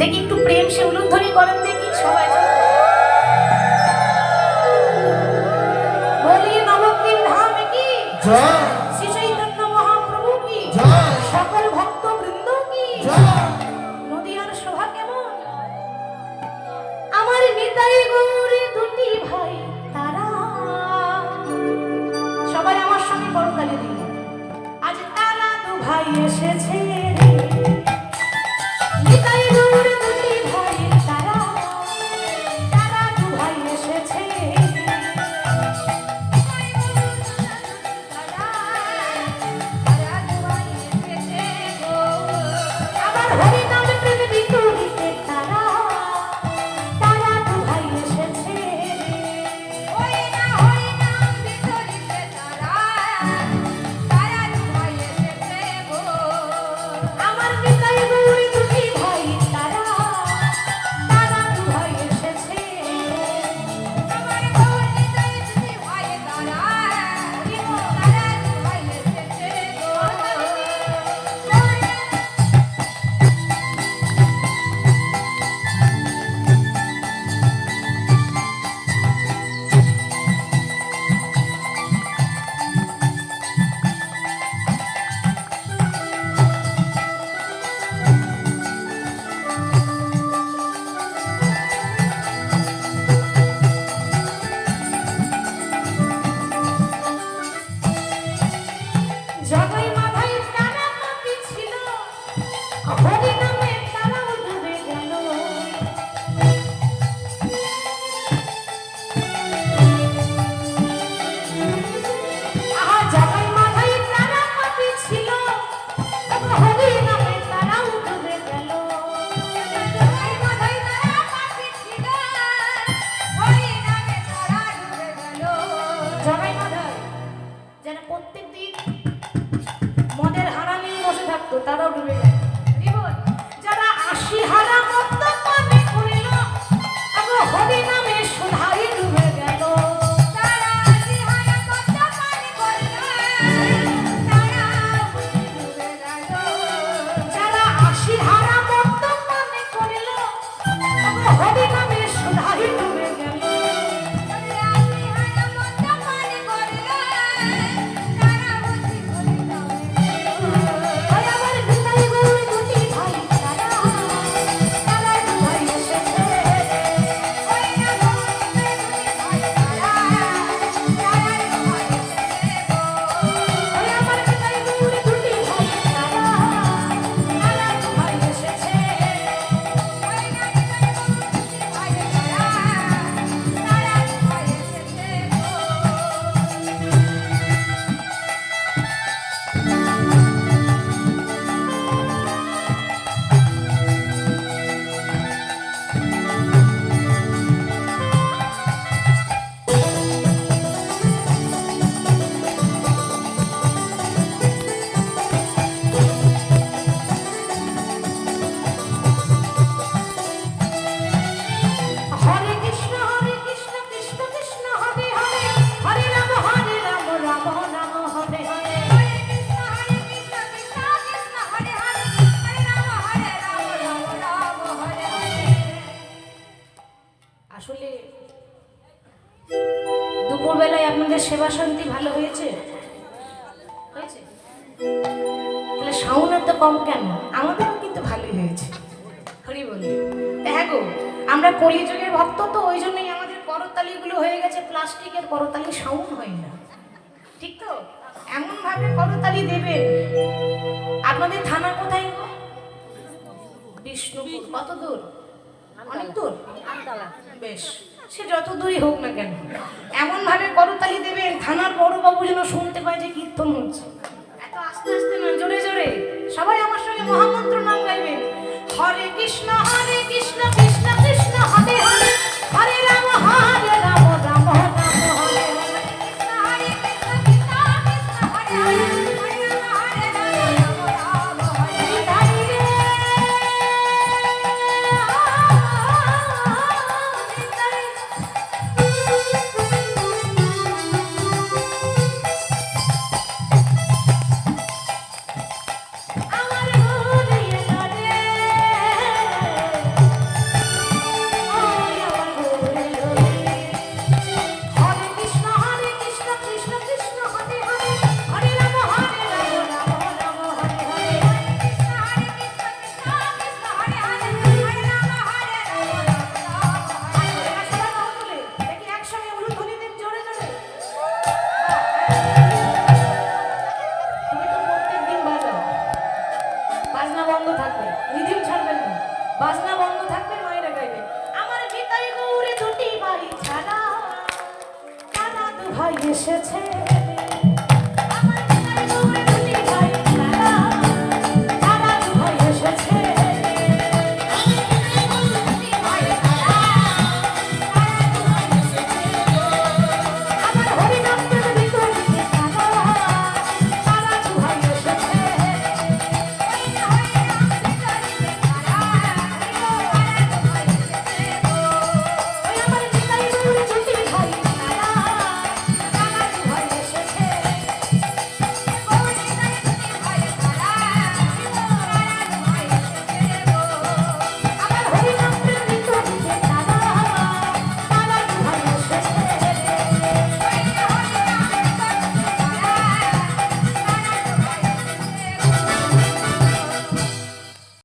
দেখি একটু প্রেম সে উলুধ্বনি করেন দেখি সবাই। বলি নবদ্বীপ ধাম কি জয়, শ্রী চৈতন্য মহাপ্রভু কি জয়, সকল ভক্ত বৃন্দ কি জয়। নদিয়ার শোভা কেমন, আমার নিতাই গৌর দুটি ভাই তারা। সবাই আমার সঙ্গে করতালি দিন, আজ তারা দু ভাই এসেছে। নিতাই গৌর দুটি ভাই তারা, তারা দু ভাই এসেছে। আবার হরি নামে প্রেমে বিতুরিতে তারা, তারা দু ভাই এসেছে। হরি নাম বিতুরিতে তারা, তারা দু ভাই এসেছে গো। আমার নিতাই গৌর দুটি ভাই তারা, তারা দু ভাই এসেছে। আমার গৌর নিতাই দুটি ভাই তারা, তারা দু ভাই এসেছে গো। জগাই মাথায় তারা মাটি ছিল, হরি নামে তারাও ডুবে গেল। আহা জগাই মাথায় তারা মাটি ছিল, হরি নামে তারাও ডুবে গেল। জগাই মাথায় তারা মাটি ছিল, হরি নামে তারা ডুবে গেল। জগাই মাথায় যেন প্রত্যেক দিন মদের হাড়া নিয়ে বসে থাকতো, তারাও ডুবে গেল। যারা ৮০ হাড়া মদ পানে করিল, হরি নামে সুধাই ডুবে গেল। যারা ৮০ হাড়া মদ পানে করিল, তারা ডুবে গেল। যারা ৮০ হাড়া মদ পানে করিল, হরি নামে সুধাই ডুবে গেল। হরে কৃষ্ণ কৃষ্ণ কৃষ্ণ হরে হরে, হরে রাম রাম রাম হরে হরে। হরে কৃষ্ণ কৃষ্ণ কৃষ্ণ হরে হরে, হরে রাম রাম হরে হরে। আসলে দুপুরবেলায় আপনাদের সেবা শান্তি ভালো হয়েছে? হয়েছে? তাহলে সাউন্ড তো কম কেন? আমাদেরও কিন্তু ভালোই হয়েছে। হরি বলি। হ্যাঁ গো, আমরা কলিযুগের ভক্ত তো, ওই জন্যই আমাদের করতালিগুলো হয়ে গেছে প্লাস্টিকের করতালি, সাউন্ড হয় না, ঠিক তো? এমন ভাবে করতালি দেবেন। আপনাদের থানা কোথায় গো? বিষ্ণুপুর। কত দূর? অনেক দূর। বেশ, সে যত দূরই হোক না কেন, এমন ভাবে করতালি দেবেন থানার বড়বাবু যেন শুনতে পায় যে কীর্তন হচ্ছে। এত আস্তে আস্তে না, জোরে জোরে। সবাই আমার সঙ্গে মহামন্ত্র